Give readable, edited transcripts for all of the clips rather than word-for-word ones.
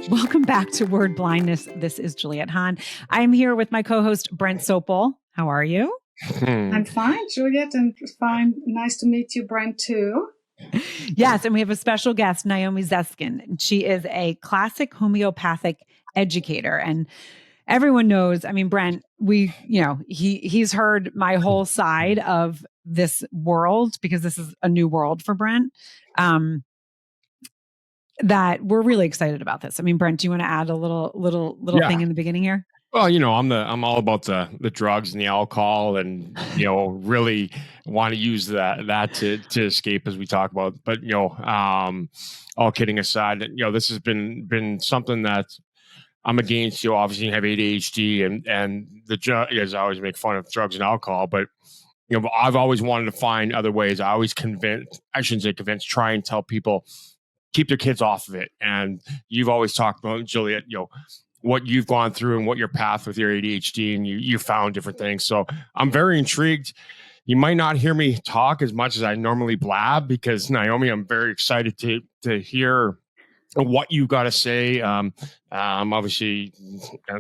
Welcome back to Word Blindness. This is Juliette Hahn. I'm here with my co-host, Brent Sopel. How are you? I'm fine, Juliette, and fine. Nice to meet you, Brent, too. Yes, and we have a special guest, Naomi Zeskind. She is a classic homeopathic educator. And everyone knows, I mean, Brent, he's heard my whole side of this world because this is a new world for Brent. That we're really excited about this. I mean, Brent, do you want to add a little thing in the beginning here? Well, I'm all about the drugs and the alcohol, and really want to use that to escape, as we talk about. But all kidding aside, this has been something that I'm against. Obviously you have ADHD, and as I always make fun of drugs and alcohol, but I've always wanted to find other ways. I shouldn't say convince, try and tell people keep their kids off of it. And you've always talked about, Juliette, what you've gone through and what your path with your ADHD, and you found different things. So I'm very intrigued. You might not hear me talk as much as I normally blab because, Naomi, I'm very excited to hear what you got to say. Obviously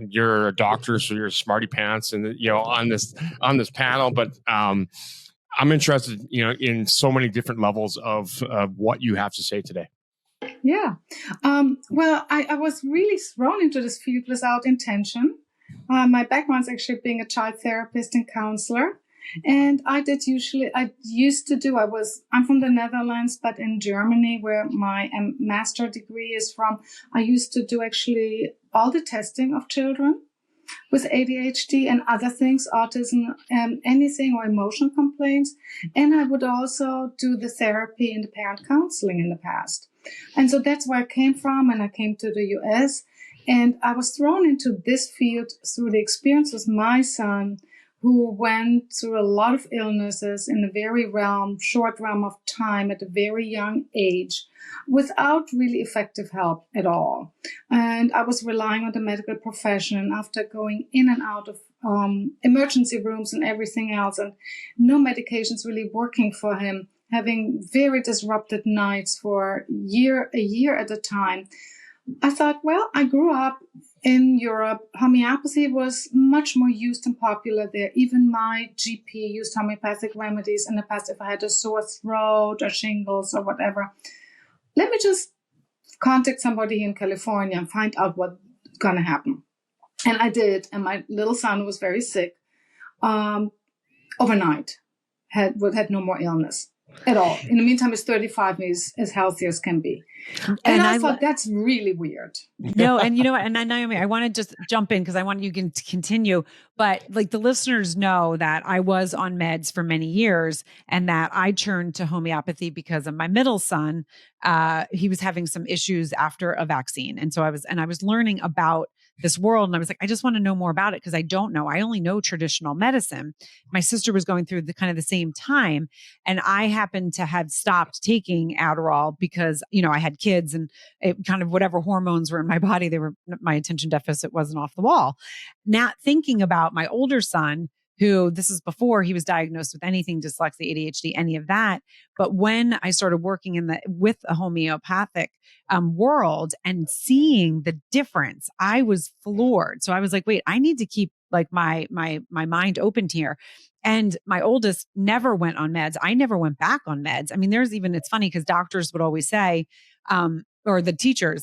you're a doctor, so you're a smarty pants and on this panel, but I'm interested, in so many different levels of what you have to say today. Yeah. Well, I was really thrown into this field without intention. My background is actually being a child therapist and counselor. And I'm from the Netherlands, but in Germany, where my master degree is from, I used to do actually all the testing of children with ADHD and other things, autism, anything or emotional complaints. And I would also do the therapy and the parent counseling in the past. And so that's where I came from. And I came to the US, and I was thrown into this field through the experience with my son, who went through a lot of illnesses in a very short realm of time at a very young age without really effective help at all. And I was relying on the medical profession after going in and out of emergency rooms and everything else, and no medications really working for him, having very disrupted nights for a year at a time. I thought, well, I grew up in Europe. Homeopathy was much more used and popular there. Even my GP used homeopathic remedies in the past if I had a sore throat or shingles or whatever. Let me just contact somebody in California and find out what's going to happen. And I did. And my little son was very sick overnight, had no more illness at all. In the meantime, he's 35 and he's as healthy as can be. And I thought that's really weird. No, and you know what? And Naomi, I want to just jump in because I want you to continue. But like the listeners know that I was on meds for many years, and that I turned to homeopathy because of my middle son. He was having some issues after a vaccine, and so I was learning about this world. And I was like, I just want to know more about it because I don't know. I only know traditional medicine. My sister was going through the same time. And I happened to have stopped taking Adderall because, I had kids, and it kind of whatever hormones were in my body, my attention deficit wasn't off the wall. Now thinking about my older son, who this is before he was diagnosed with anything, dyslexia, ADHD, any of that. But when I started working with a homeopathic world and seeing the difference, I was floored. So I was like, wait, I need to keep like my mind open here. And my oldest never went on meds. I never went back on meds. I mean, it's funny because doctors would always say, or the teachers,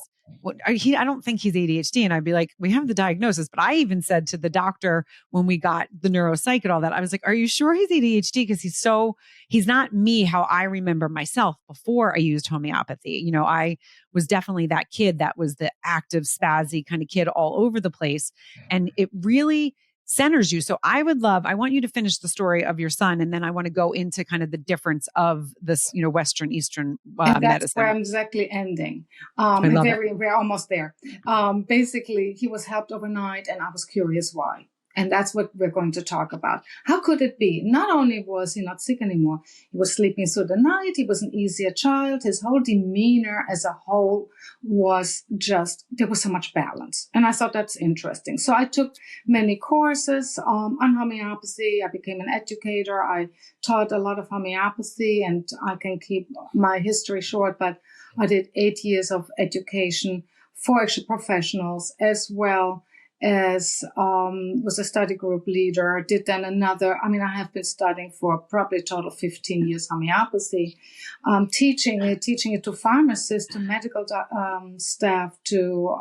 I don't think he's ADHD. And I'd be like, we have the diagnosis. But I even said to the doctor when we got the neuropsych and all that, I was like, are you sure he's ADHD? Because he's not me how I remember myself before I used homeopathy. I was definitely that kid that was the active, spazzy kind of kid all over the place. And it really centers you. So I want you to finish the story of your son. And then I want to go into kind of the difference of this, Western, Eastern and that's medicine. Where I'm exactly ending. We're almost there. Basically, he was helped overnight, and I was curious why. And that's what we're going to talk about. How could it be? Not only was he not sick anymore, he was sleeping through the night. He was an easier child. His whole demeanor as a whole was there was so much balance. And I thought that's interesting. So I took many courses on homeopathy. I became an educator. I taught a lot of homeopathy, and I can keep my history short, but I did 8 years of education for actually professionals, as well as was a study group leader, did then another, I have been studying for probably a total of 15 years homeopathy, teaching it to pharmacists, to medical staff, to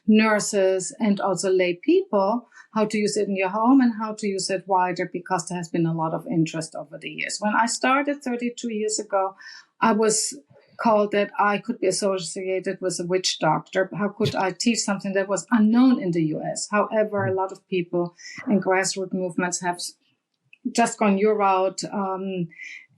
nurses, and also lay people, how to use it in your home and how to use it wider, because there has been a lot of interest over the years. When I started 32 years ago, I was called that I could be associated with a witch doctor. How could I teach something that was unknown in the US? However, a lot of people and grassroots movements have just gone your route,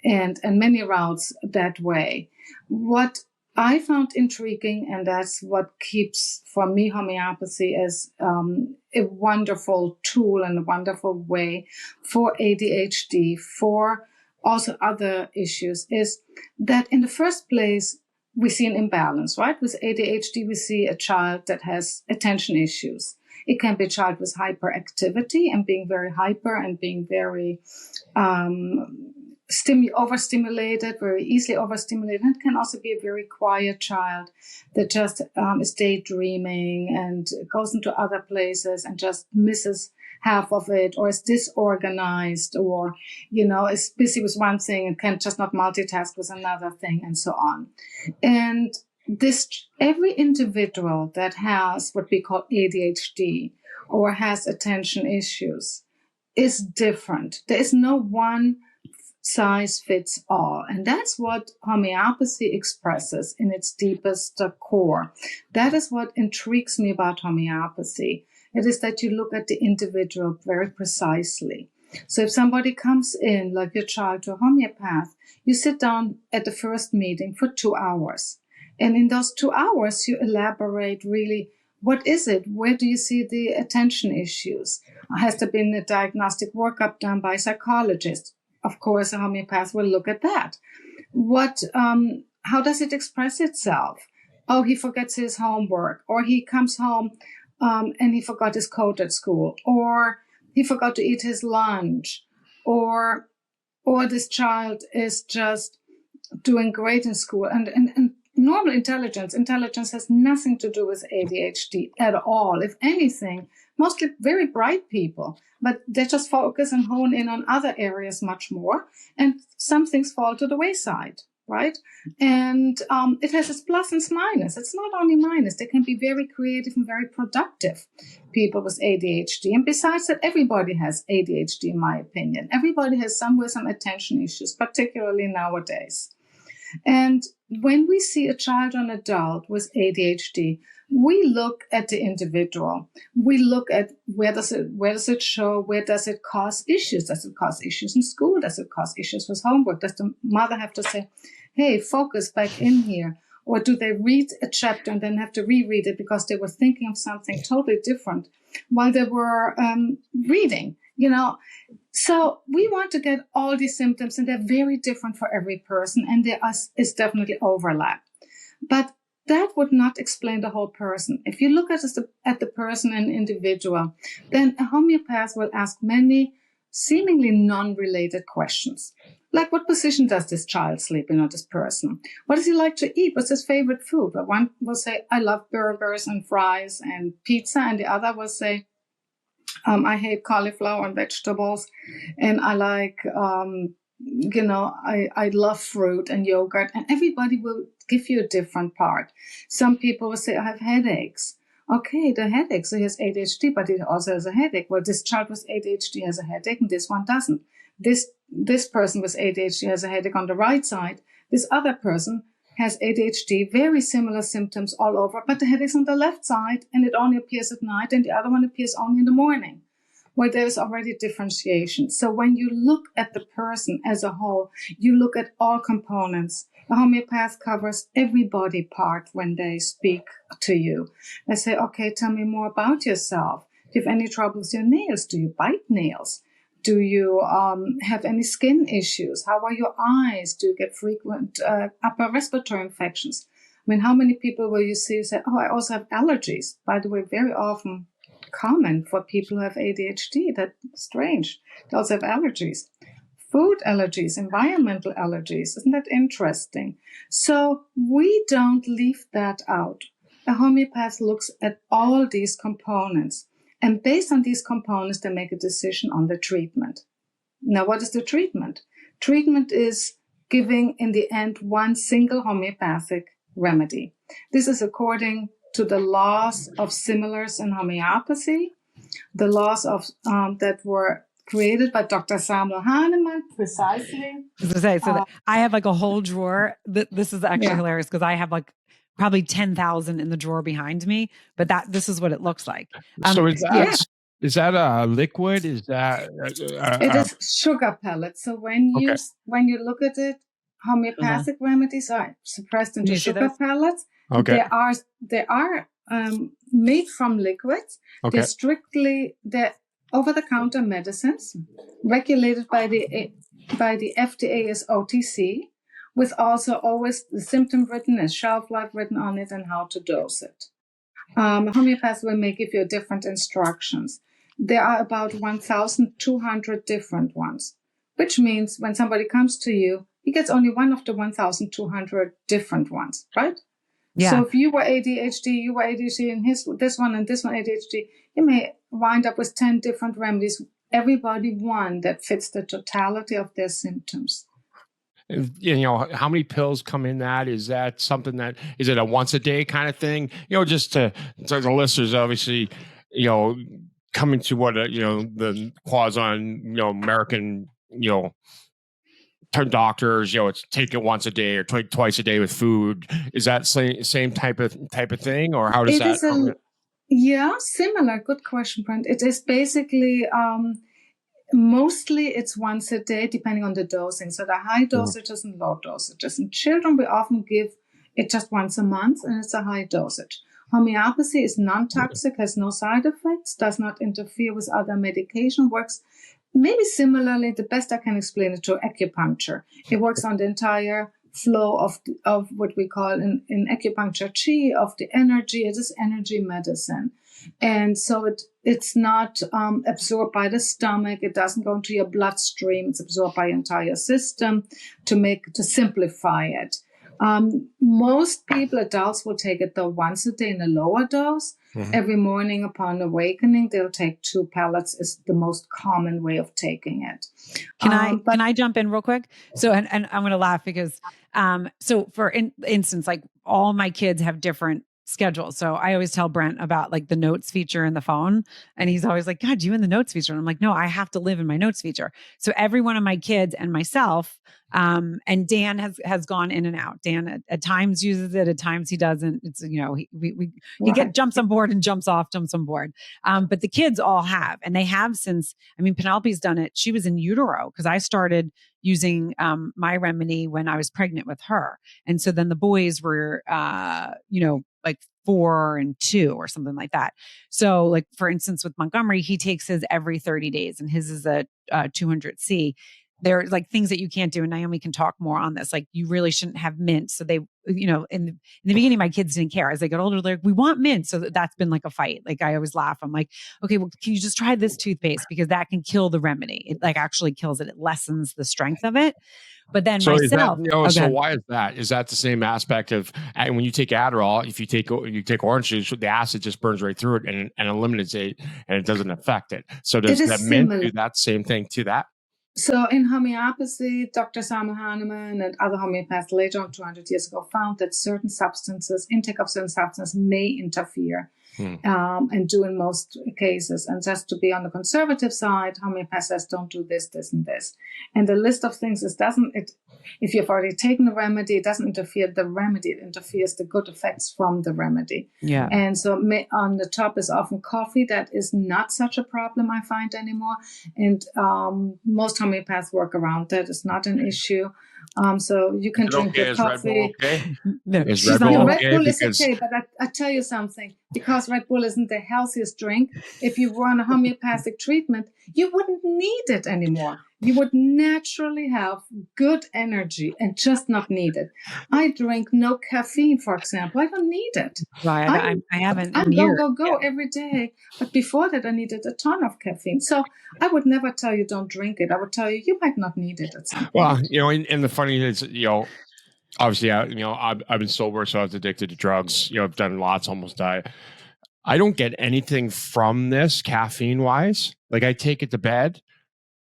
and many routes that way. What I found intriguing, and that's what keeps, for me, homeopathy as a wonderful tool and a wonderful way for ADHD, for also other issues, is that in the first place, we see an imbalance, right? With ADHD, we see a child that has attention issues. It can be a child with hyperactivity and being very hyper and being very overstimulated, very easily overstimulated. And it can also be a very quiet child that just is daydreaming and goes into other places and just misses half of it, or is disorganized, or, is busy with one thing and can just not multitask with another thing, and so on. And every individual that has what we call ADHD or has attention issues is different. There is no one size fits all. And that's what homeopathy expresses in its deepest core. That is what intrigues me about homeopathy. It is that you look at the individual very precisely. So if somebody comes in, like your child, to a homeopath, you sit down at the first meeting for 2 hours. And in those 2 hours, you elaborate really, what is it? Where do you see the attention issues? Has there been a diagnostic workup done by a psychologist? Of course, a homeopath will look at that. How does it express itself? Oh, he forgets his homework, or he comes home and he forgot his coat at school, or he forgot to eat his lunch, or this child is just doing great in school. And normal intelligence has nothing to do with ADHD at all. If anything, mostly very bright people, but they just focus and hone in on other areas much more, and some things fall to the wayside, right? And it has its plus and its minus. It's not only minus. They can be very creative and very productive, people with ADHD. And besides that, everybody has ADHD, in my opinion. Everybody has some attention issues, particularly nowadays. And when we see a child or an adult with ADHD, we look at the individual. We look at where does it show? Where does it cause issues? Does it cause issues in school? Does it cause issues with homework? Does the mother have to say, hey, focus back in here? Or do they read a chapter and then have to reread it because they were thinking of something totally different while they were reading? So we want to get all these symptoms, and they're very different for every person, and there is definitely overlap. But that would not explain the whole person. If you look at the person and individual, then a homeopath will ask many seemingly non-related questions. Like, what position does this child sleep in, or this person? What does he like to eat? What's his favorite food? One will say, I love burgers and fries and pizza, and the other will say, I hate cauliflower and vegetables, and I like, I love fruit and yogurt, and everybody will give you a different part. Some people will say, I have headaches. Okay, the headache, so he has ADHD, but he also has a headache. Well, this child with ADHD has a headache, and this one doesn't. This person with ADHD has a headache on the right side. This other person has ADHD, very similar symptoms all over, but the headache's on the left side, and it only appears at night, and the other one appears only in the morning, where there is already differentiation. So when you look at the person as a whole, you look at all components. The homeopath covers every body part when they speak to you. They say, okay, tell me more about yourself. Do you have any trouble with your nails? Do you bite nails? Do you have any skin issues? How are your eyes? Do you get frequent upper respiratory infections? I mean, how many people will you see who say, oh, I also have allergies? By the way, very often common for people who have ADHD. That's strange. They also have allergies. Food allergies, environmental allergies. Isn't that interesting? So we don't leave that out. a homeopath looks at all these components. And based on these components, they make a decision on the treatment. Now, what is the treatment? Treatment is giving, in the end, one single homeopathic remedy. This is according to the laws of similars in homeopathy, the laws of that were created by Dr. Samuel Hahnemann, precisely. So I have like a whole drawer. This is actually hilarious because I have like probably 10,000 in the drawer behind me, but this is what it looks like. So is that a liquid? Is that it is sugar pellets. So when you look at it, homeopathic remedies are suppressed into sugar pellets. Okay. They are made from liquids. Okay. They're over-the-counter medicines regulated by the FDA as OTC, with also always the symptom written as shelf life written on it and how to dose it. Homeopaths may give you different instructions. There are about 1,200 different ones, which means when somebody comes to you, he gets only one of the 1,200 different ones, right? Yeah. So if you were ADHD and this one ADHD, you may wind up with 10 different remedies, everybody one that fits the totality of their symptoms. How many pills come in that? Is that something that, is it a once a day kind of thing? Just to the listeners, obviously, coming to what, the quasi, American, term doctors, it's take it once a day or twice a day with food. Is that same type of thing, or how does that? Similar. Good question, Brent. It is basically, mostly it's once a day, depending on the dosing. So the high dosages and low dosages. In children, we often give it just once a month, and it's a high dosage. Homeopathy is non-toxic, has no side effects, does not interfere with other medication, works maybe similarly, the best I can explain it, to acupuncture. It works on the entire flow of what we call in acupuncture chi, of the energy. It is energy medicine. And so it's not absorbed by the stomach. It doesn't go into your bloodstream. It's absorbed by your entire system to simplify it. Most people, adults, will take it though once a day in a lower dose. Mm-hmm. Every morning upon awakening, they'll take 2 pellets is the most common way of taking it. Can I jump in real quick? So, and I'm going to laugh because, so for instance, like all my kids have different schedules. So I always tell Brent about like the notes feature in the phone. And he's always like, God, you in the notes feature. And I'm like, no, I have to live in my notes feature. So every one of my kids and myself, and Dan has gone in and out. Dan at times uses it, at times he doesn't. It's, he jumps on board and jumps off, jumps on board. But the kids all have, and they have since, Penelope's done it. She was in utero because I started using my remedy when I was pregnant with her. And so then the boys were, like 4 and 2 or something like that. So like, for instance, with Montgomery, he takes his every 30 days and his is a 200C. There are like things that you can't do. And Naomi can talk more on this. Like you really shouldn't have mint. So they, in the beginning, my kids didn't care. As they got older, they're like, we want mint. So that's been like a fight. Like I always laugh. I'm like, okay, well, can you just try this toothpaste? Because that can kill the remedy. It like actually kills it. It lessens the strength of it. But then so myself. So why is that? Is that the same aspect of when you take Adderall, if you take orange juice, the acid just burns right through it and eliminates it and it doesn't affect it. So does that mint do that same thing to that? So in homeopathy, Dr. Samuel Hahnemann and other homeopaths later on 200 years ago found that intake of certain substances may interfere and do in most cases. And just to be on the conservative side, homeopathy says don't do this, this, and this. And the list of things if you've already taken the remedy, it doesn't interfere the remedy, it interferes the good effects from the remedy. Yeah. And so on the top is often coffee. That is not such a problem, I find, anymore. And most homeopaths work around that. It's not an issue. So you can drink your coffee. Is Red Bull okay? Red Bull is okay, but I tell you something. Because Red Bull isn't the healthiest drink, if you were on a homeopathic treatment, you wouldn't need it anymore. You would naturally have good energy and just not need it. I drink no caffeine, for example. I don't need it. Right. I haven't. I'm go every day. But before that, I needed a ton of caffeine. So I would never tell you don't drink it. I would tell you might not need it at some point. Well, and the funny is, Obviously, I've been sober, so I was addicted to drugs. I've done lots, almost died. I don't get anything from this caffeine wise. Like I take it to bed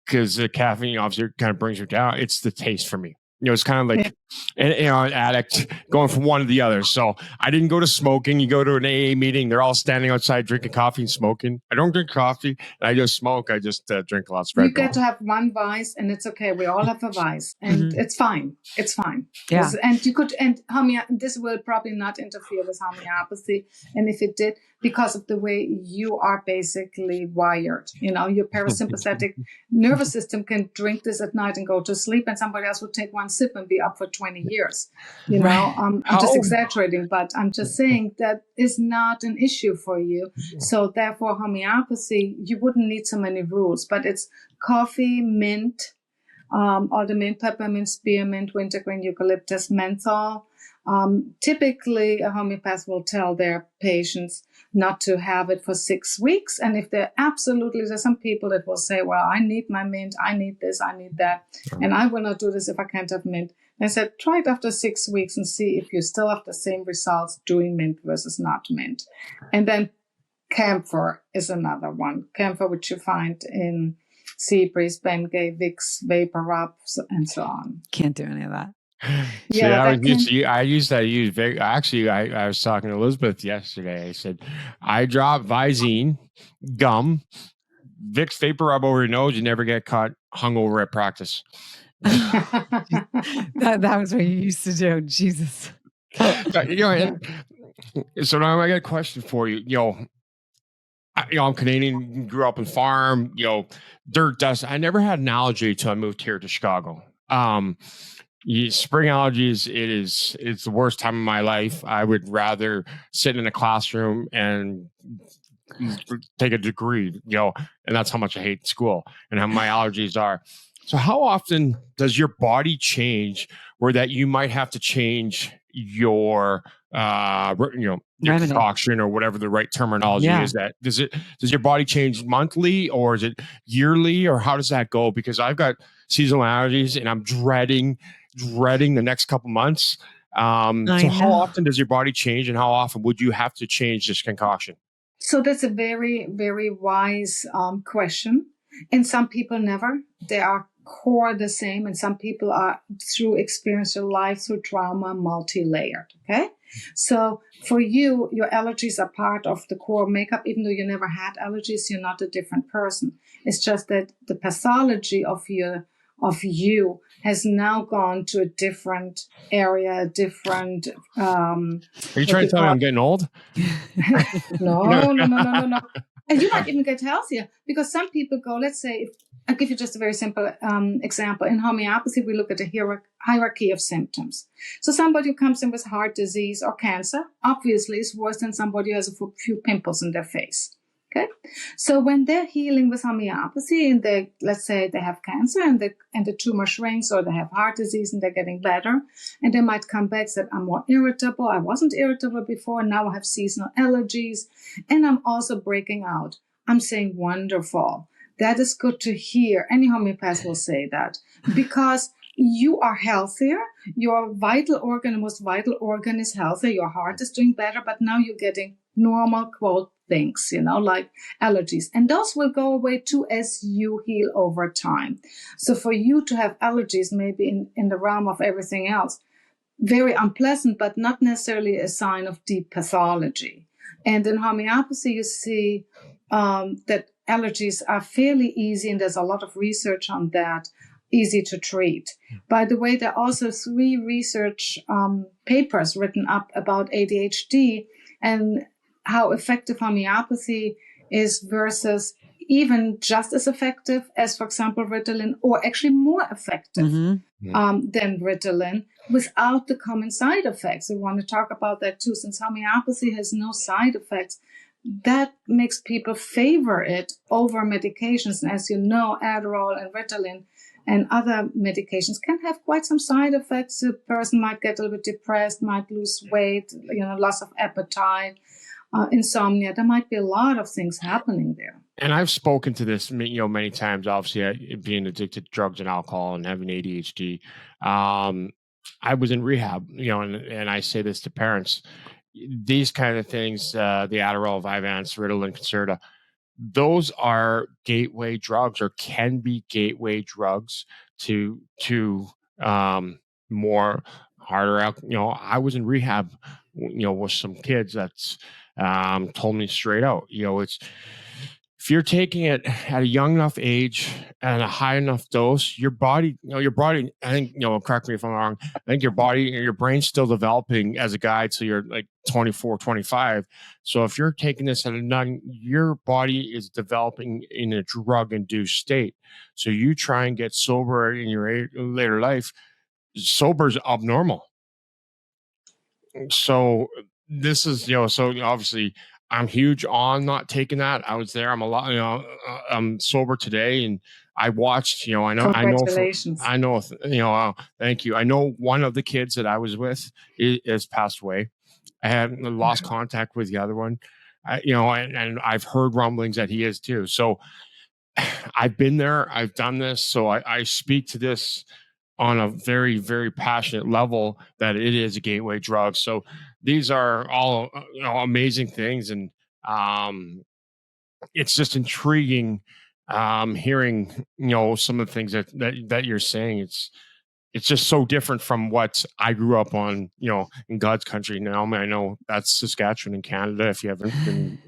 because the caffeine obviously kind of brings you down. It's the taste for me. It's kind of like an addict going from one to the other. So I didn't go to smoking. You go to an AA meeting, they're all standing outside drinking coffee and smoking. I don't drink coffee. And I just smoke. I just drink lots of Red You Bull. get to have one vice, and it's okay. We all have a vice, and it's fine. It's fine. Yeah. And this will probably not interfere with homeopathy. And if it did, because of the way you are basically wired, your parasympathetic nervous system can drink this at night and go to sleep, and somebody else would take one sip and be up for 20 years. I'm just exaggerating, but I'm just saying that is not an issue for you. So therefore, homeopathy, you wouldn't need so many rules, but it's coffee, mint, aldermint, peppermint, spearmint, wintergreen, eucalyptus, menthol. Typically, a homeopath will tell their patients not to have it for 6 weeks. And if there's some people that will say, well, I need my mint, I need this, I need that, and I will not do this if I can't have mint. And I said, try it after 6 weeks and see if you still have the same results doing mint versus not mint. And then camphor is another one. Camphor, which you find in sea breeze, Bengay, Vicks, Vapor Rubs, and so on. Can't do any of that. I used that. Actually, I was talking to Elizabeth yesterday. I said, I drop Visine, gum, Vicks Vapor Rub over your nose. You never get caught hungover at practice. that was what you used to do. Jesus. So now I got a question for you. I'm Canadian, grew up in farm, dirt, dust. I never had an allergy until I moved here to Chicago. Spring allergies, it's the worst time of my life. I would rather sit in a classroom and take a degree, and that's how much I hate school and how my allergies are. So how often does your body change where that you might have to change your your concoction or whatever the right terminology is? That does your body change monthly or is it yearly, or how does that go? Because I've got seasonal allergies and I'm dreading the next couple months. So how often does your body change, and how often would you have to change this concoction? So that's a very, very wise question. And some people never. They are core the same, and some people are through experiential life, through trauma, multi-layered. Okay, so for you, your allergies are part of the core makeup. Even though you never had allergies, you're not a different person. It's just that the pathology of you has now gone to a different area, different. Are you trying to tell me I'm getting old? No. And you might even get healthier, because some people go, let's say, I'll give you just a very simple example. In homeopathy, we look at a hierarchy of symptoms. So somebody who comes in with heart disease or cancer, obviously is worse than somebody who has a few pimples in their face. Okay, so when they're healing with homeopathy, and let's say they have cancer and the tumor shrinks, or they have heart disease and they're getting better, and they might come back and say, I'm more irritable. I wasn't irritable before. Now I have seasonal allergies, and I'm also breaking out. I'm saying, wonderful. That is good to hear. Any homeopath will say that, because you are healthier. Your most vital organ is healthier. Your heart is doing better, but now you're getting normal, quote, things, like allergies. And those will go away too as you heal over time. So for you to have allergies, maybe in the realm of everything else, very unpleasant, but not necessarily a sign of deep pathology. And in homeopathy, you see that allergies are fairly easy, and there's a lot of research on that, easy to treat. By the way, there are also 3 research papers written up about ADHD and how effective homeopathy is versus even just as effective as, for example, Ritalin, or actually more effective than Ritalin, without the common side effects. We want to talk about that too. Since homeopathy has no side effects, that makes people favor it over medications. And as you know, Adderall and Ritalin and other medications can have quite some side effects. The person might get a little bit depressed, might lose weight, loss of appetite, insomnia. There might be a lot of things happening there. And I've spoken to this, many times, obviously, being addicted to drugs and alcohol and having ADHD. I was in rehab, and I say this to parents, these kind of things, the Adderall, Vyvanse, Ritalin, Concerta, those are gateway drugs, or can be gateway drugs to more harder out. I was in rehab, with some kids that's told me straight out, it's, if you're taking it at a young enough age and a high enough dose, your body, I think, correct me if I'm wrong, I think your body, your brain's still developing as a guide. So you're like 24, 25. So if you're taking this at a young, your body is developing in a drug induced state. So you try and get sober in your later life, sober's abnormal. So this is, so obviously I'm huge on not taking that. I was there. I'm a lot, I'm sober today, and I watched, Congratulations. thank you. I know one of the kids that I was with is passed away. I had lost contact with the other one, and I've heard rumblings that he is too. So I've been there, I've done this. So I speak to this on a very, very passionate level, that it is a gateway drug. So these are all, amazing things. And it's just intriguing hearing, some of the things that you're saying. It's just so different from what I grew up on, in God's country. Naomi, I know that's Saskatchewan in Canada, if you haven't been.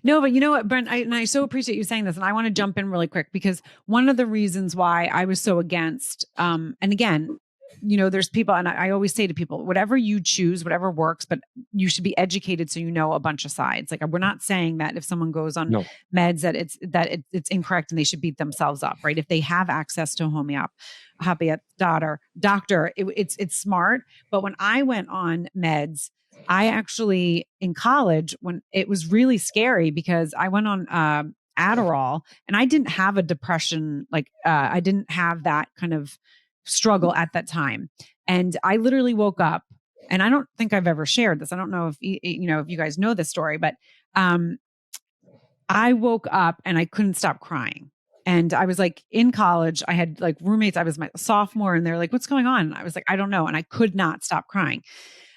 No, but you know what, Brent, I so appreciate you saying this. And I want to jump in really quick, because one of the reasons why I was so against, and again, there's people, and I always say to people, whatever you choose, whatever works, but you should be educated so you know a bunch of sides. Like, we're not saying that if someone goes on meds that it's incorrect and they should beat themselves up, right? If they have access to a homeopathic doctor, it's smart. But when I went on meds, I actually, in college, when it was really scary, because I went on Adderall, and I didn't have a depression. Like, I didn't have that kind of struggle at that time. And I literally woke up, and I don't think I've ever shared this. I don't know if if you guys know this story, but I woke up and I couldn't stop crying. And I was like, in college, I had like roommates. I was my sophomore, and they're like, "What's going on?" And I was like, "I don't know." And I could not stop crying.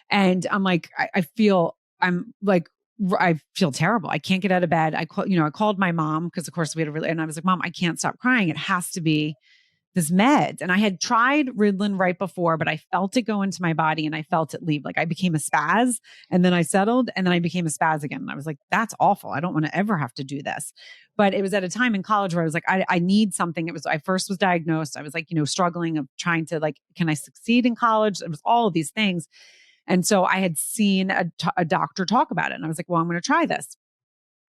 And I'm like, I feel terrible. I can't get out of bed. I called my mom, because of course we had and I was like, "Mom, I can't stop crying. It has to be this meds." And I had tried Ritalin right before, but I felt it go into my body, and I felt it leave. Like, I became a spaz, and then I settled, and then I became a spaz again. And I was like, that's awful. I don't want to ever have to do this. But it was at a time in college where I was like, I need something. I first was diagnosed. I was like, struggling of trying to, like, can I succeed in college? It was all of these things. And so I had seen a doctor talk about it, and I was like, well, I'm going to try this.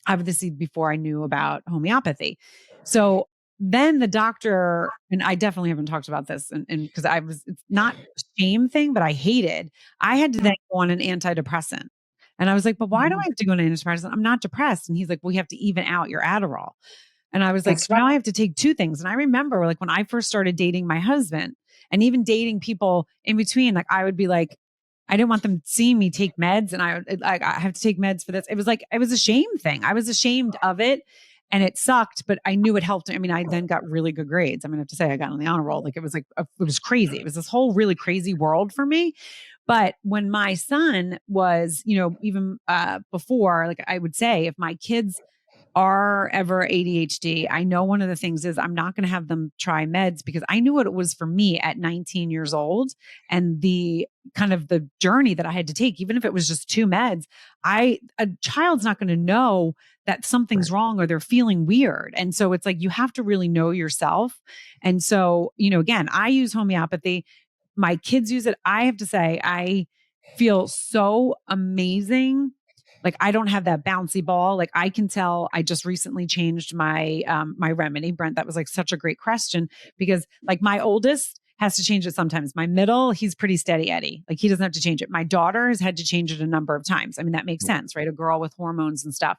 Obviously, before I knew about homeopathy. So then the doctor, and I definitely haven't talked about this, and because it's not a shame thing, but I had to then go on an antidepressant. And I was like, but why do I have to go on an antidepressant? I'm not depressed. And he's like, well, you have to even out your Adderall. And I was like, so now I have to take two things. And I remember, like, when I first started dating my husband, and even dating people in between, like, I would be like, I didn't want them seeing me take meds, and I have to take meds for this. It was a shame thing. I was ashamed of it, and it sucked, but I knew it helped. I mean, I then got really good grades. I mean, I have to say, I got on the honor roll. Like, it was crazy. It was this whole really crazy world for me. But when my son was, even before, like, I would say, if my kids are ever ADHD, I know one of the things is I'm not going to have them try meds, because I knew what it was for me at 19 years old, and the kind of the journey that I had to take, even if it was just two meds. A child's not going to know that something's wrong, or they're feeling weird. And so it's like, you have to really know yourself. And so, again, I use homeopathy. My kids use it. I have to say, I feel so amazing. Like, I don't have that bouncy ball. Like, I can tell I just recently changed my my remedy. Brent, that was like such a great question, because like my oldest has to change it sometimes. My middle, he's pretty steady Eddie. Like, he doesn't have to change it. My daughter has had to change it a number of times. I mean, that makes sense, right? A girl with hormones and stuff.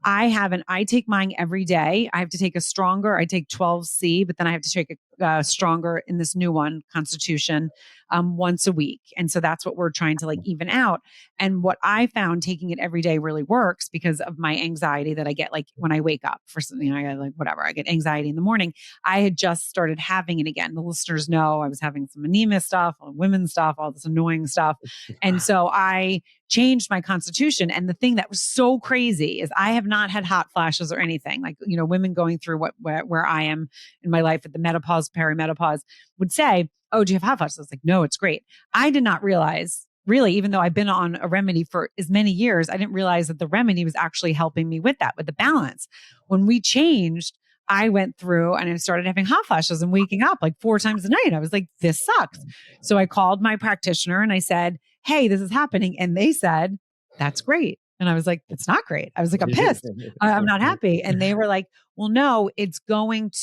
I take mine every day. I have to take I take 12C, but then I have to take a stronger in this new one, Constitution, once a week. And so that's what we're trying to like even out. And what I found taking it every day really works because of my anxiety that I get like when I wake up for something, I got like whatever, I get anxiety in the morning. I had just started having it again. The listeners know I was having some anemia stuff, women's stuff, all this annoying stuff. And so I changed my constitution. And the thing that was so crazy is I have not had hot flashes or anything. Like, you know, women going through where I am in my life at the menopause, perimenopause would say, oh, do you have hot flashes? I was like, no, it's great. I did not realize really, even though I've been on a remedy for as many years, I didn't realize that the remedy was actually helping me with that, with the balance. When we changed, I went through and I started having hot flashes and waking up like 4 times a night. I was like, this sucks. So I called my practitioner and I said, hey, this is happening. And they said, that's great. And I was like, it's not great. I was like, I'm pissed. I'm not happy. And they were like, well, no,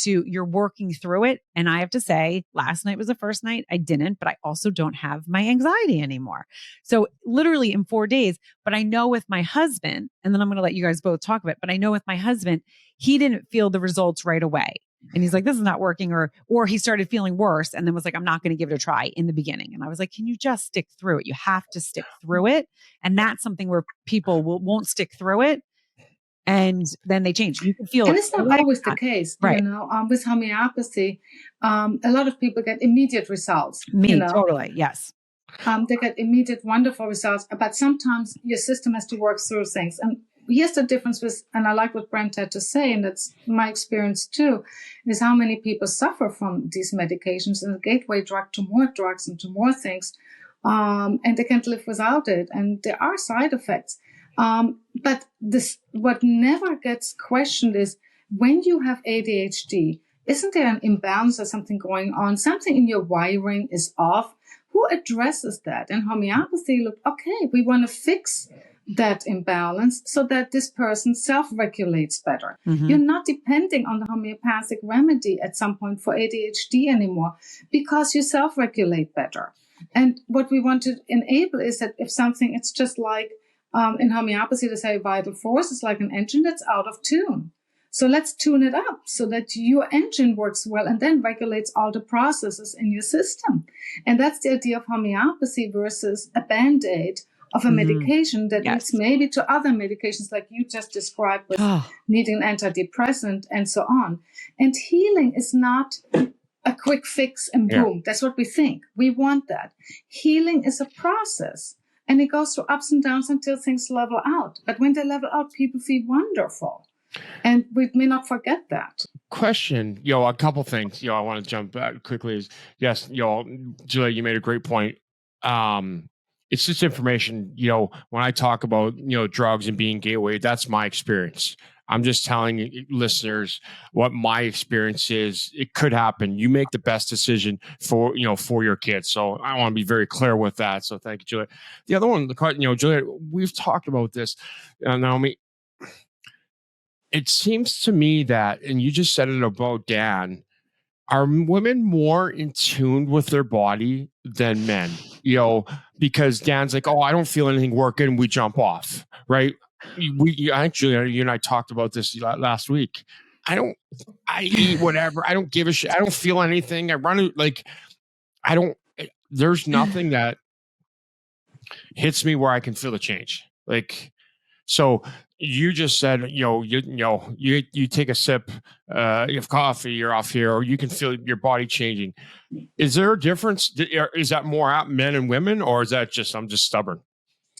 you're working through it. And I have to say, last night was the first night I didn't, but I also don't have my anxiety anymore. So literally in 4 days, but I know with my husband, and then I'm going to let you guys both talk about it, but I know with my husband, he didn't feel the results right away. And he's like, this is not working, or he started feeling worse and then was like, I'm not going to give it a try in the beginning. And I was like, can you just stick through it? You have to stick through it. And that's something where people won't stick through it. And then they change. You can feel and it. it's not always the case, right? You know, with homeopathy, a lot of people get immediate results. Me, you know? Totally. Yes. They get immediate, wonderful results, but sometimes your system has to work through things. And here's the difference and I like what Brent had to say, and that's my experience too, is how many people suffer from these medications and a gateway drug to more drugs and to more things. And they can't live without it. And there are side effects. But what never gets questioned is when you have ADHD, isn't there an imbalance or something going on? Something in your wiring is off. Who addresses that? And homeopathy, look, okay, we want to fix that imbalance so that this person self-regulates better. Mm-hmm. You're not depending on the homeopathic remedy at some point for ADHD anymore because you self-regulate better. And what we want to enable is that if something, it's just like in homeopathy, they say vital force is like an engine that's out of tune. So let's tune it up so that your engine works well and then regulates all the processes in your system. And that's the idea of homeopathy versus a Band-Aid of a medication that leads maybe to other medications like you just described with needing an antidepressant and so on. And healing is not a quick fix and boom. That's what we think. We want that. Healing is a process. And it goes through ups and downs until things level out. But when they level out, people feel wonderful. And we may not forget that. Question, a couple things, I want to jump back quickly is, yes, Julia, you made a great point. It's just information, when I talk about, drugs and being gateway, that's my experience. I'm just telling listeners what my experience is. It could happen. You make the best decision for your kids. So I want to be very clear with that. So thank you, Julia. The other one, Julia, we've talked about this, Naomi. It seems to me that, and you just said it about Dan, are women more in tune with their body than men? Because Dan's like, oh, I don't feel anything working. We jump off, right? Actually, you and I talked about this last week. I eat whatever. I don't give a shit. I don't feel anything. I run there's nothing that hits me where I can feel the change. So you just said, you take a sip of coffee, you're off here, or you can feel your body changing. Is there a difference? Is that more at men and women, or is that I'm just stubborn?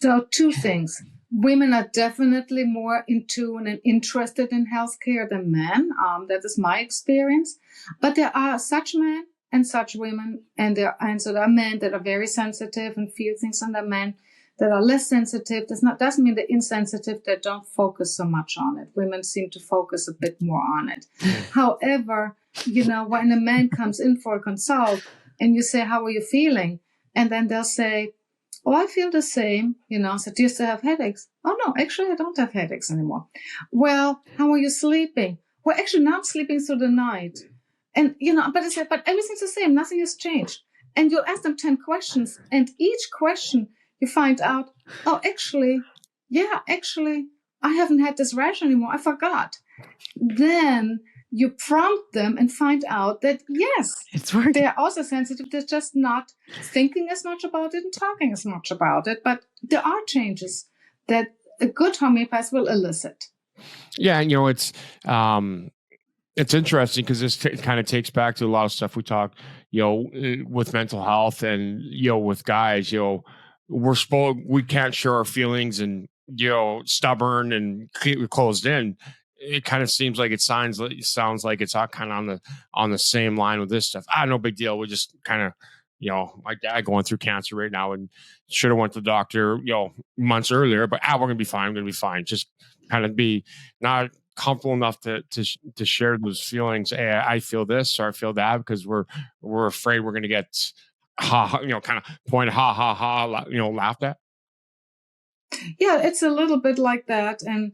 So 2 things. Women are definitely more in tune and interested in healthcare than men. That is my experience. But there are such men and such women, and so there are men that are very sensitive and feel things, and there are men that are less sensitive. Doesn't mean they're insensitive, that don't focus so much on it. Women seem to focus a bit more on it. However, when a man comes in for a consult and you say, how are you feeling? And then they'll say, oh, I feel the same. So do you still have headaches? Oh, no, actually, I don't have headaches anymore. Well, how are you sleeping? Well, actually, now I'm sleeping through the night. And, but I said, but everything's the same. Nothing has changed. And you'll ask them 10 questions. And each question, you find out, oh, actually, I haven't had this rash anymore. I forgot. Then you prompt them and find out that, yes, It's working. they're also sensitive. They're just not thinking as much about it and talking as much about it. But there are changes that a good homeopath will elicit. Yeah, and it's interesting because this kind of takes back to a lot of stuff we talk, with mental health and with guys, we can't share our feelings and stubborn and closed in. It kind of seems like sounds like it's all kind of on the same line with this stuff. No big deal. We just kind of, my dad going through cancer right now and should have went to the doctor, months earlier, but we're gonna be fine. I'm gonna be fine. Just kind of be not comfortable enough to share those feelings. Hey, I feel this or I feel that, because we're afraid we're going to get kind of pointed laughed at. Yeah, it's a little bit like that. And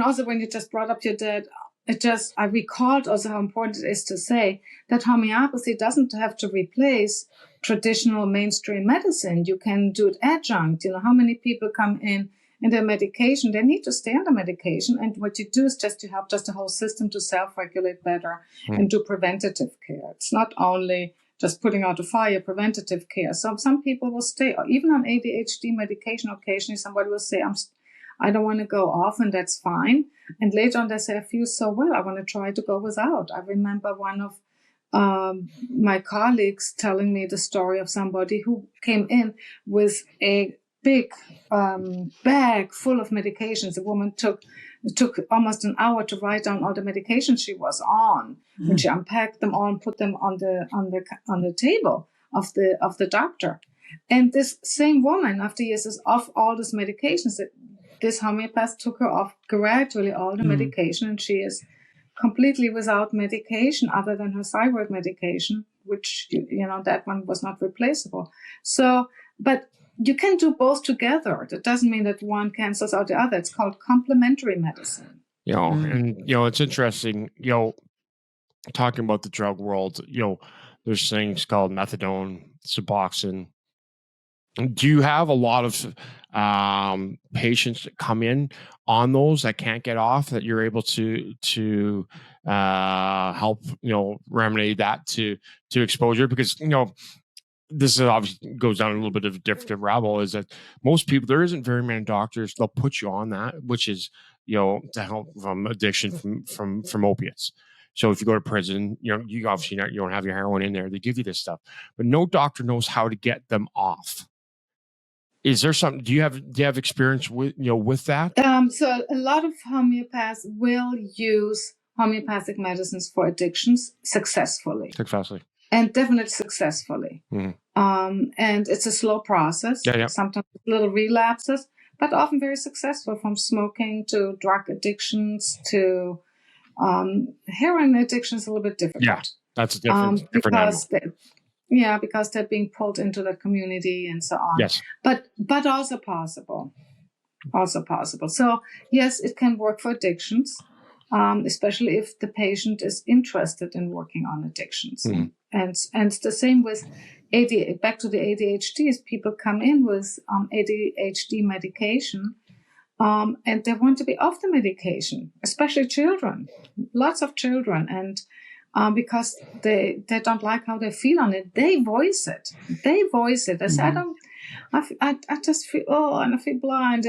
also when you just brought up your dad, I recalled also how important it is to say that homeopathy doesn't have to replace traditional mainstream medicine. You can do it adjunct. How many people come in and their medication, they need to stay on the medication. And what you do is just to help just the whole system to self-regulate better and do preventative care. It's not only just putting out a fire, preventative care. So some people will stay, even on ADHD medication, occasionally somebody will say, I don't want to go off, and that's fine. And later on they say, I feel so well, I want to try to go without. I remember one of my colleagues telling me the story of somebody who came in with a big bag full of medications. The woman took almost an hour to write down all the medications she was on. When she unpacked them all and put them on the table of the doctor. And this same woman, after years, is off all these medications. This homeopath took her off gradually all the medication, and she is completely without medication other than her thyroid medication, which that one was not replaceable. So, but you can do both together. That doesn't mean that one cancels out the other. It's called complementary medicine. And it's interesting, talking about the drug world, there's things called methadone, Suboxone. Do you have a lot of patients that come in on those that can't get off, that you're able to help, remedy that to exposure? Because, this is obviously goes down a little bit of a different rabbit hole, is that most people, there isn't very many doctors, they'll put you on that, which is, to help from addiction from opiates. So if you go to prison, you obviously you don't have your heroin in there. They give you this stuff, but no doctor knows how to get them off. Is there something? Do you have experience with with that? So a lot of homeopaths will use homeopathic medicines for addictions successfully. And definitely successfully. And it's a slow process. Sometimes little relapses, but often very successful, from smoking to drug addictions to heroin addiction is a little bit difficult. Yeah, that's a different because they're being pulled into the community and so on. Yes. But also possible. So yes, it can work for addictions, especially if the patient is interested in working on addictions. And it's the same with back to the ADHD, is people come in with ADHD medication, and they want to be off the medication, especially children, lots of children. And because they don't like how they feel on it, they voice it. They say, I just feel, and I feel blind.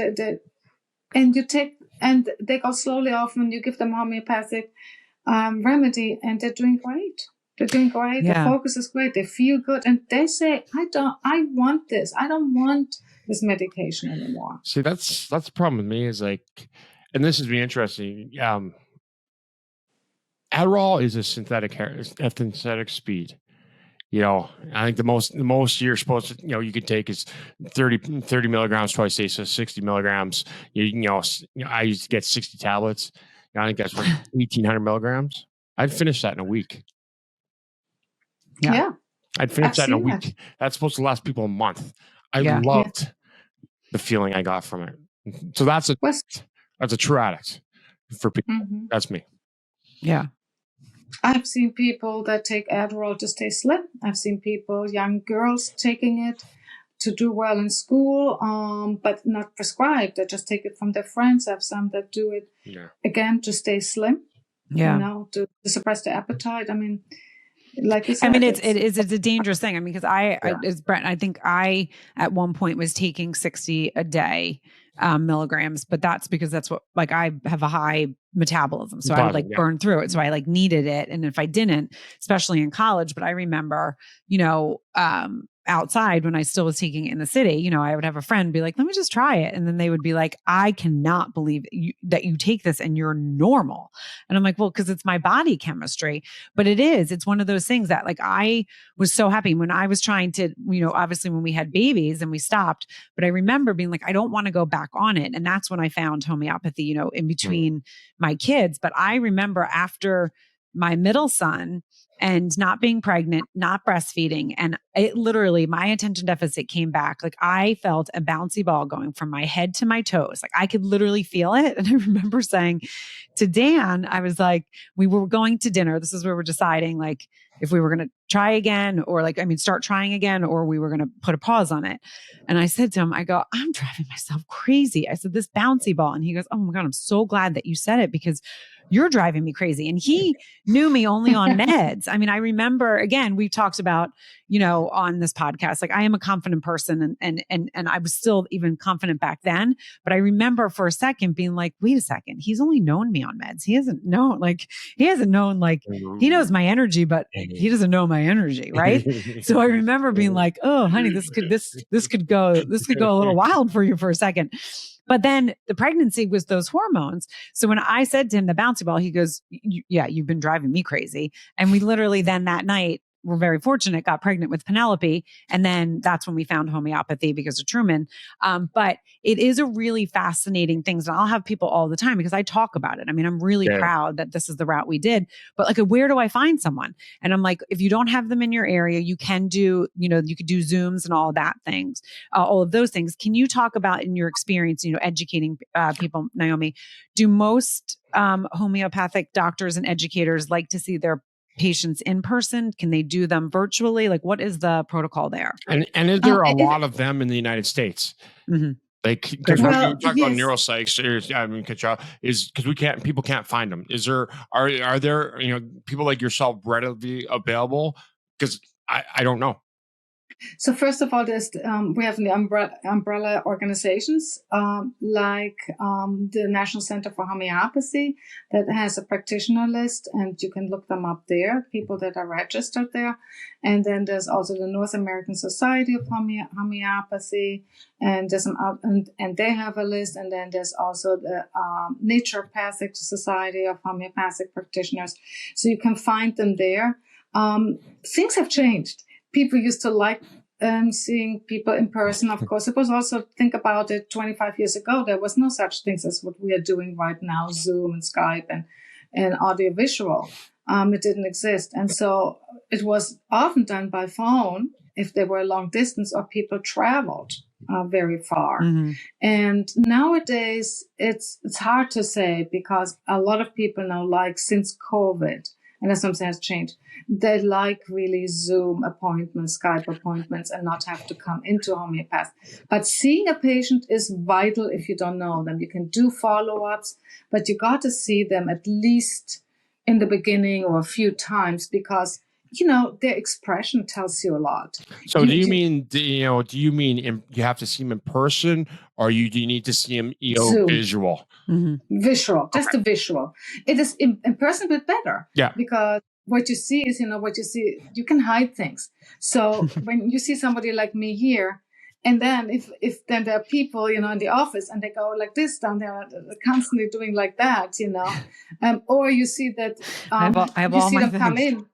And they go slowly off, and you give them homeopathic remedy, and they're doing great. Yeah. The focus is great. They feel good, and they say, I want this. I don't want this medication anymore. See, that's the problem with me, is like, and this has been interesting. Adderall is a synthetic speed. I think the most you're supposed to, you can take is 30 milligrams twice a day, so 60 milligrams. I used to get 60 tablets. I think that's 1,800 milligrams. I'd finish that in a week. Yeah. I'd finish that in a week. That's supposed to last people a month. I loved the feeling I got from it. So that's a true addict for people. That's me. Yeah. I've seen people that take Adderall to stay slim. I've seen people, young girls, taking it to do well in school, but not prescribed. They just take it from their friends. I have some that do it again to stay slim, to suppress the appetite. I mean, like you said, I mean, it's a dangerous thing. I mean, because as Brent, I think I at one point was taking 60 a day milligrams, but that's because that's what, like, I have a high metabolism. So I would burn through it. So I needed it. And if I didn't, especially in college, but I remember, outside when I still was taking it in the city, I would have a friend be like, let me just try it. And then they would be like, I cannot believe that you take this and you're normal. And I'm like, well, because it's my body chemistry, but it's one of those things that, like, I was so happy when I was trying to, obviously when we had babies and we stopped, but I remember being like, I don't want to go back on it. And that's when I found homeopathy, in between my kids. But I remember after my middle son, and not being pregnant, not breastfeeding. And it literally, my attention deficit came back. Like, I felt a bouncy ball going from my head to my toes. Like, I could literally feel it. And I remember saying to Dan, I was like, we were going to dinner. This is where we're deciding, like, if we were going to try again or start trying again, or we were going to put a pause on it. And I said to him, I go, I'm driving myself crazy. I said, this bouncy ball. And he goes, oh my God, I'm so glad that you said it because you're driving me crazy. And he knew me only on meds. I mean, I remember, again, we talked about, on this podcast, like, I am a confident person and I was still even confident back then. But I remember for a second being like, wait a second, he's only known me on meds. He hasn't known, he knows my energy, but he doesn't know my energy. Right. So I remember being like, oh, honey, this could go a little wild for you for a second. But then the pregnancy was those hormones. So when I said to him, the bouncy ball, he goes, yeah, you've been driving me crazy. And we literally then that night, we're very fortunate, got pregnant with Penelope. And then that's when we found homeopathy because of Truman. But it is a really fascinating thing. And I'll have people all the time because I talk about it. I mean, I'm really proud that this is the route we did, but like, where do I find someone? And I'm like, if you don't have them in your area, you can do, you could do Zooms and all that things, all of those things. Can you talk about, in your experience, educating people, Naomi, do most homeopathic doctors and educators like to see their patients in person? Can they do them virtually? Like, what is the protocol there? And is there a lot of them in the United States? Mm-hmm. Like, because when you talk about neuropsychs, I mean, is because people can't find them. Is there, are there, people like yourself readily available? Because I don't know. So first of all, we have the umbrella organizations like the National Center for Homeopathy that has a practitioner list, and you can look them up there, people that are registered there. And then there's also the North American Society of Homeopathy, and there's and they have a list. And then there's also the Naturopathic Society of Homeopathic Practitioners. So you can find them there. Things have changed. People used to like seeing people in person. Of course, it was also, think about it, 25 years ago, there was no such things as what we are doing right now, Zoom and Skype and audiovisual. It didn't exist. And so it was often done by phone if they were long distance or people traveled very far. Mm-hmm. And nowadays, it's hard to say because a lot of people now, like since COVID, and that's something has changed, they like really Zoom appointments, Skype appointments, and not have to come into homeopath. But seeing a patient is vital if you don't know them. You can do follow-ups, but you got to see them at least in the beginning or a few times because, their expression tells you a lot. So do you mean you have to see them in person, or do you need to see them visual? Mm-hmm. Visual, just a visual. It is in person, but better. Yeah. Because what you see is, you can hide things. So when you see somebody like me here, and then if then there are people, in the office and they go like this down there, constantly doing like that, or you see that you see them come in,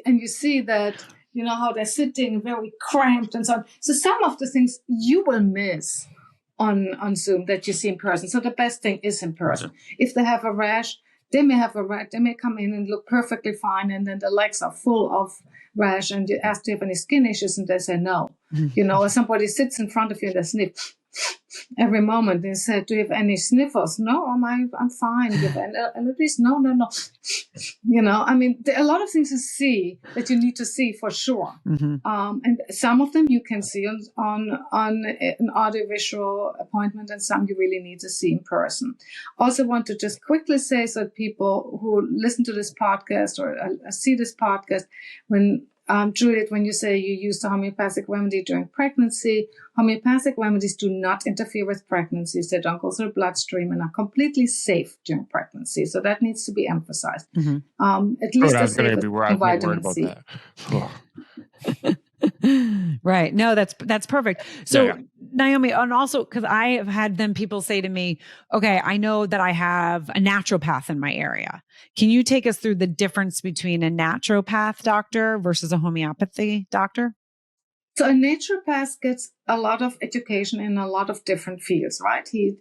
and you see that, how they're sitting very cramped and so on. So some of the things you will miss on Zoom that you see in person. So the best thing is in person. If they have a rash, they may have a rash. They may come in and look perfectly fine, and then the legs are full of rash, and you ask, do you have any skin issues? And they say no. Mm-hmm. Or somebody sits in front of you and they sniff. every moment. They said, "Do you have any sniffles?" "No, I'm fine." "Do you have any allergies?" "No, no, no." I mean, there are a lot of things to see that you need to see for sure. Mm-hmm. And some of them you can see on an audiovisual appointment, and some you really need to see in person. Also want to just quickly say, so that people who listen to this podcast or see this podcast, when Juliet, when you say you used a homeopathic remedy during pregnancy, homeopathic remedies do not interfere with pregnancies. They don't go through the bloodstream and are completely safe during pregnancy. So that needs to be emphasized. Mm-hmm. At least I was going to be worried vitamin C. about that. Right. No, that's perfect. So Yeah. Naomi, and also because I have had people say to me, okay, I know that I have a naturopath in my area. Can you take us through the difference between a naturopath doctor versus a homeopathy doctor? So a naturopath gets a lot of education in a lot of different fields, right? He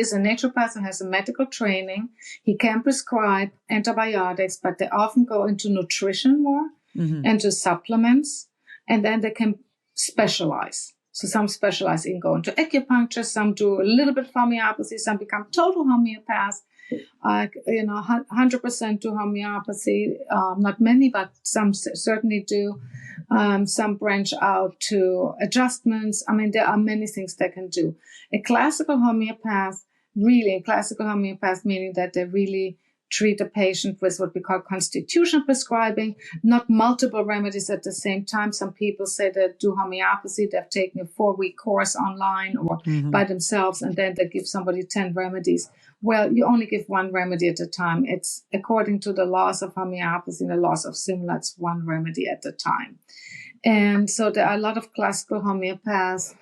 is a naturopath who has a medical training. He can prescribe antibiotics, but they often go into nutrition more, into supplements, and then they can specialize. So some specialize in going to acupuncture, some do a little bit of homeopathy, some become total homeopaths. 100% do homeopathy. Not many, but some certainly do. Some branch out to adjustments. I mean, there are many things they can do. A classical homeopath, meaning that they really treat a patient with what we call constitutional prescribing, not multiple remedies at the same time. Some people say they do homeopathy, they've taken a 4-week course online or by themselves, and then they give somebody 10 remedies. Well, you only give one remedy at a time. It's according to the laws of homeopathy and the laws of similar, it's one remedy at a time. And so there are a lot of classical homeopaths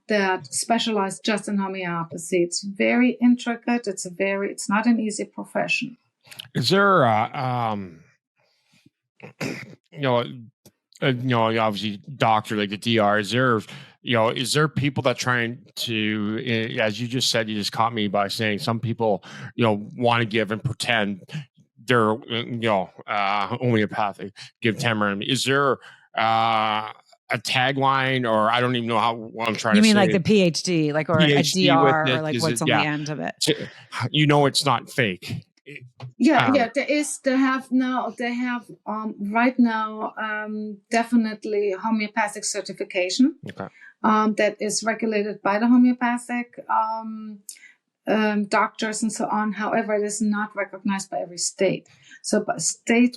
that specialize just in homeopathy. It's very intricate. It's not an easy profession. Is there, obviously doctor like the DR, is there people that trying to, as you just said, you just caught me by saying some people, want to give and pretend they're, homeopathic, give tamarind. Is there, a tagline, or I don't even know what I'm trying to say. You mean like the PhD, like, or PhD a DR, with or like it? what's on the end of it? It's not fake. They have right now definitely homeopathic certification. Okay. That is regulated by the homeopathic doctors and so on. However, it is not recognized by every state. So by state,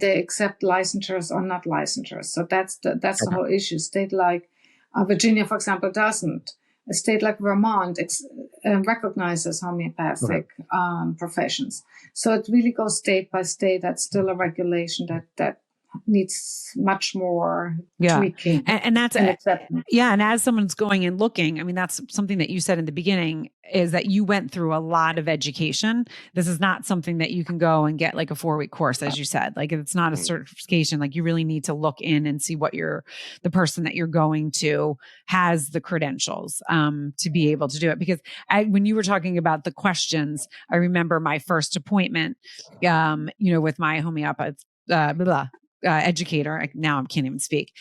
they accept licensures or not licensures. So that's the whole issue. State like Virginia, for example, doesn't. A state like Vermont recognizes homeopathic professions. So it really goes state by state. That's still a regulation that needs much more tweaking. And that's acceptance. Yeah. And as someone's going and looking, I mean, that's something that you said in the beginning, is that you went through a lot of education. This is not something that you can go and get like a 4-week course, as you said. Like, it's not a certification. Like, you really need to look in and see what the person that you're going to has the credentials to be able to do it. Because when you were talking about the questions, I remember my first appointment, with my homeopath, educator. Now I can't even speak.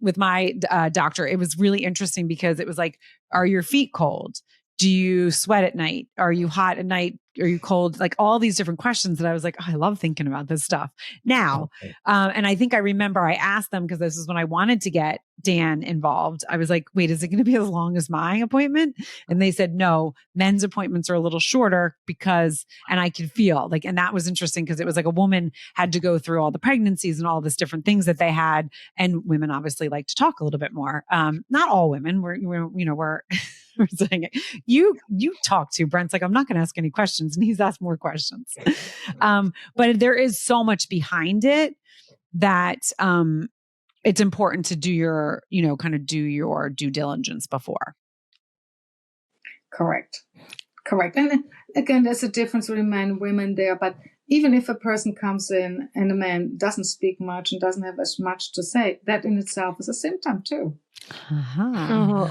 With my doctor, it was really interesting because it was like, are your feet cold? Do you sweat at night? Are you hot at night? Are you cold? Like, all these different questions that I was like, oh, I love thinking about this stuff now. And I think I remember I asked them, because this is when I wanted to get Dan involved. I was like, wait, is it going to be as long as my appointment? And they said, no, men's appointments are a little shorter and I could feel like, and that was interesting because it was like a woman had to go through all the pregnancies and all this different things that they had. And women obviously like to talk a little bit more. Not all women. We're saying it. You talk to Brent's like, I'm not going to ask any questions. And he's asked more questions. But there is so much behind it that it's important to do your due diligence before. Correct. And again, there's a difference between men and women there. But even if a person comes in and a man doesn't speak much and doesn't have as much to say, that in itself is a symptom too. Whoa.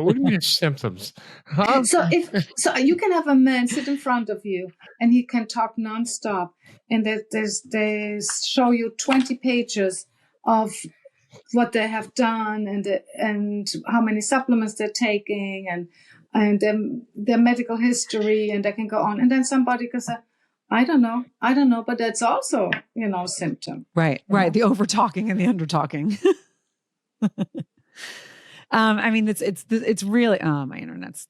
What do you mean symptoms? Huh? So you can have a man sit in front of you and he can talk nonstop, and they show you 20 pages of what they have done and how many supplements they're taking and their medical history, and they can go on. And then somebody can say, I don't know, but that's also, a symptom. Right. The over talking and the under talking. I mean, it's really, my internet's,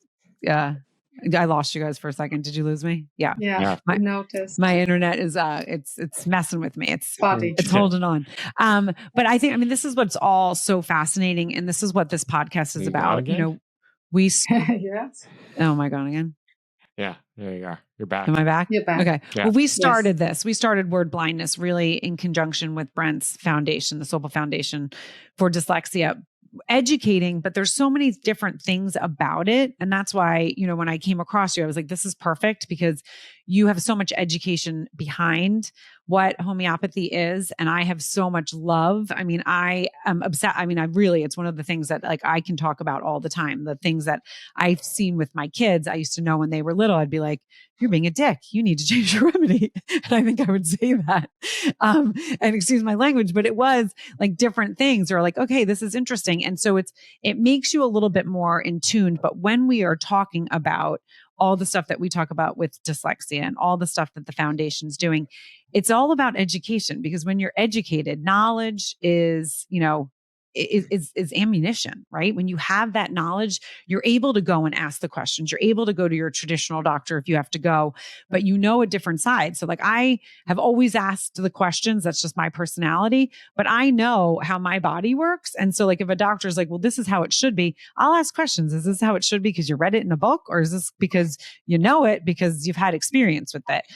I lost you guys for a second. Did you lose me? Yeah. I noticed. My internet is, it's messing with me. It's holding on. But I think, this is what's all so fascinating. And this is what this podcast is about. Yes. Oh my God, again. Yeah, there you are. You're back. Am I back? You're back. Okay. Yeah. Well, we started this. We started Word Blindness really in conjunction with Brent's foundation, the Sobel Foundation for Dyslexia, educating, but there's so many different things about it. And that's why, when I came across you, I was like, this is perfect because you have so much education behind what homeopathy is. And I have so much love. I am obsessed. It's one of the things that I can talk about all the time. The things that I've seen with my kids, I used to know when they were little, I'd be like, you're being a dick. You need to change your remedy. And I think I would say that, and excuse my language, but it was like different things are like, okay, this is interesting. And so it makes you a little bit more in tune. But when we are talking about all the stuff that we talk about with dyslexia and all the stuff that the foundation's doing, it's all about education, because when you're educated, knowledge is ammunition, right? When you have that knowledge, you're able to go and ask the questions. You're able to go to your traditional doctor if you have to go, but a different side. So I have always asked the questions. That's just my personality, but I know how my body works. And so if a doctor's like, well, this is how it should be, I'll ask questions. Is this how it should be because you read it in a book? Or is this because you know it because you've had experience with it?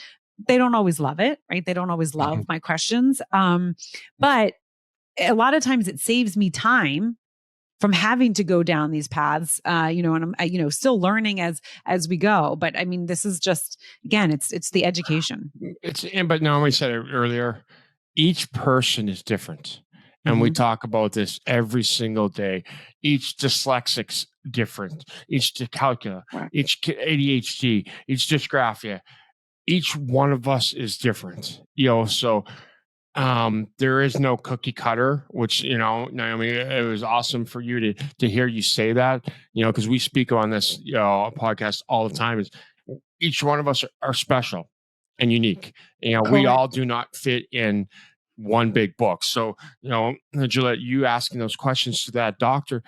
They don't always love it, right? They don't always love my questions. But a lot of times it saves me time from having to go down these paths, and I'm, still learning as we go. But this is just, again, it's the education. But Naomi said it earlier, each person is different. And we talk about this every single day. Each dyslexic's different. Each dyscalculia, each ADHD, each dysgraphia, each one of us is different, so there is no cookie cutter, which, Naomi, it was awesome for you to hear you say that, because we speak on this, podcast all the time, is each one of us are special and unique. We all do not fit in one big book. So, Gillette, you asking those questions to that doctor,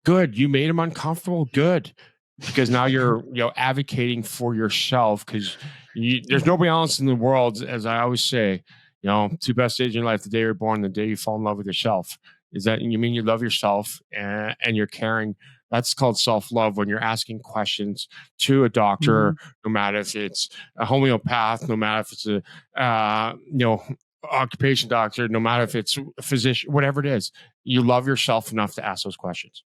good. You made him uncomfortable. Good. Because now you're, advocating for yourself, because there's nobody else in the world, as I always say, two best days in your life: the day you're born, the day you fall in love with yourself. Is that you mean you love yourself and you're caring? That's called self-love, when you're asking questions to a doctor, no matter if it's a homeopath, no matter if it's a occupation doctor, no matter if it's a physician, whatever it is, you love yourself enough to ask those questions.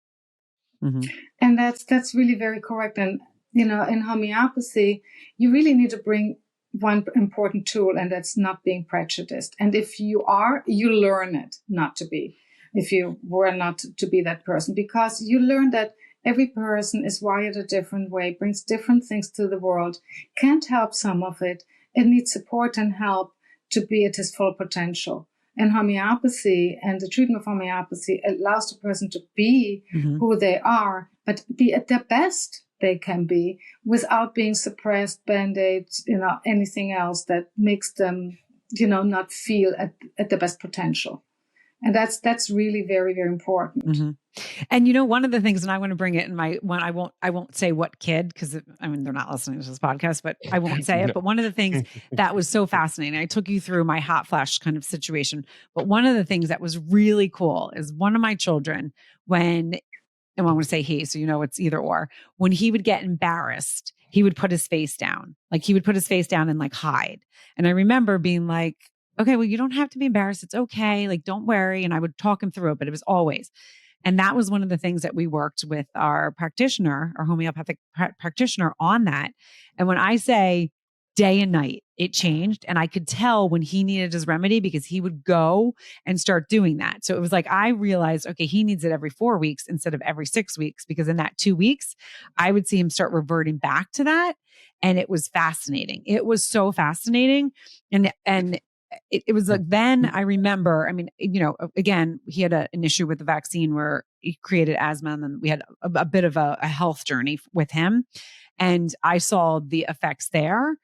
And that's really very correct. And in homeopathy, you really need to bring one important tool, and that's not being prejudiced. And if you are, you learn it not to be. If you were not to be that person, because you learn that every person is wired a different way, brings different things to the world, can't help some of it, and needs support and help to be at his full potential. And homeopathy and the treatment of homeopathy allows the person to be who they are, but be at their best they can be, without being suppressed, band-aids, anything else that makes them, not feel at the best potential. And that's really very, very important. And one of the things, and I want to bring it in I won't say what kid, because they're not listening to this podcast, but I won't say it. But one of the things that was so fascinating, I took you through my hot flash kind of situation. But one of the things that was really cool is one of my children, and I want to say he, so it's either or, when he would get embarrassed, he would put his face down. He would put his face down and hide. And I remember being like, okay, well, you don't have to be embarrassed. It's okay. Don't worry. And I would talk him through it, but it was always. And that was one of the things that we worked with our practitioner, our homeopathic practitioner, on that. And when I say day and night, it changed. And I could tell when he needed his remedy, because he would go and start doing that. So it was I realized, okay, he needs it every 4 weeks instead of every 6 weeks, because in that 2 weeks, I would see him start reverting back to that. And it was fascinating. It was so fascinating. And it was like, then I remember, I mean, again, he had an issue with the vaccine where he created asthma, and then we had a bit of a health journey with him. And I saw the effects there,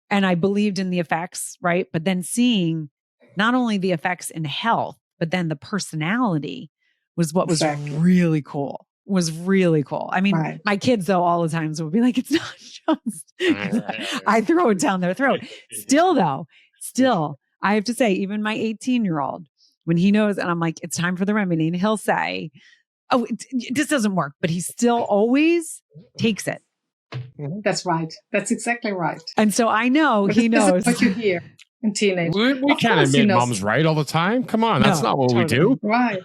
and I believed in the effects, right? But then seeing not only the effects in health, but then the personality was what was really cool. Was really cool. I mean, my kids though all the times would be like, it's not just I throw it down their throat. Still, I have to say, even my 18-year-old, when he knows, and I'm like, it's time for the remedy, and he'll say, oh, this doesn't work, but he still always takes it. That's right. That's exactly right. And so I know he knows what you hear in teenage. We can't admit mom's right all the time. Come on, that's not what we do. Right.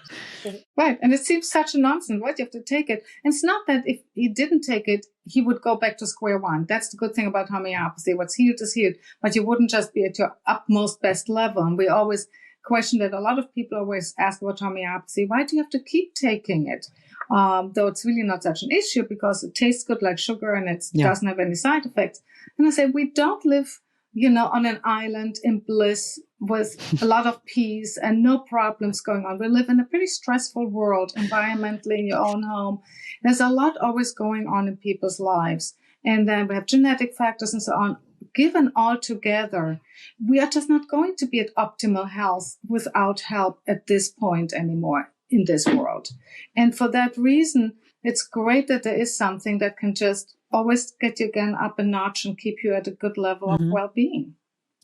And it seems such a nonsense. Right? You have to take it. And it's not that if he didn't take it, he would go back to square one. That's the good thing about homeopathy. What's healed is healed. But you wouldn't just be at your utmost best level. And we always question that. A lot of people always ask about homeopathy. Why do you have to keep taking it? Though it's really not such an issue because it tastes good like sugar and it doesn't have any side effects. And I say, we don't live, on an island in bliss with a lot of peace and no problems going on. We live in a pretty stressful world, environmentally, in your own home. There's a lot always going on in people's lives. And then we have genetic factors and so on. Given all together, we are just not going to be at optimal health without help at this point anymore in this world. And for that reason, it's great that there is something that can just always get you again up a notch and keep you at a good level of well-being.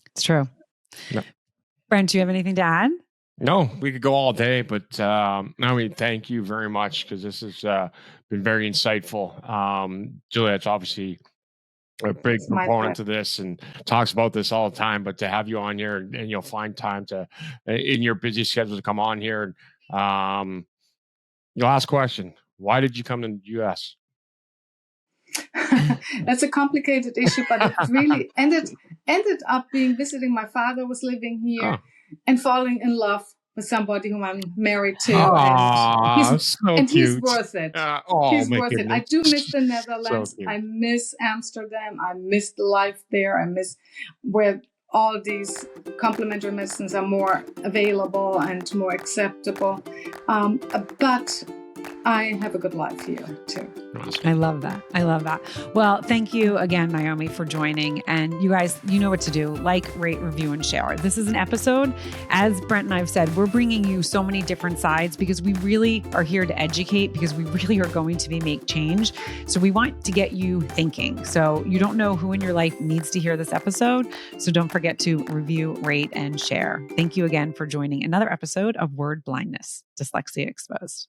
It's true. Yep. Brent, do you have anything to add? No, we could go all day, but Naomi, thank you very much because this has been very insightful. Juliet's obviously a big proponent to this and talks about this all the time, but to have you on here and you'll find time to in your busy schedule to come on here. Your last question, why did you come to the US? That's a complicated issue, but it really ended up being visiting. My father was living here and falling in love with somebody whom I'm married to. He's worth it. He's worth it. I do miss the Netherlands. I miss Amsterdam. I miss life there. I miss where all these complementary medicines are more available and more acceptable. But I have a good life here too. I love that. Well, thank you again, Naomi, for joining. And you guys, you know what to do. Like, rate, review, and share. This is an episode, as Brent and I have said, we're bringing you so many different sides because we really are here to educate, because we really are going to make change. So we want to get you thinking. So you don't know who in your life needs to hear this episode. So don't forget to review, rate, and share. Thank you again for joining another episode of Word Blindness, Dyslexia Exposed.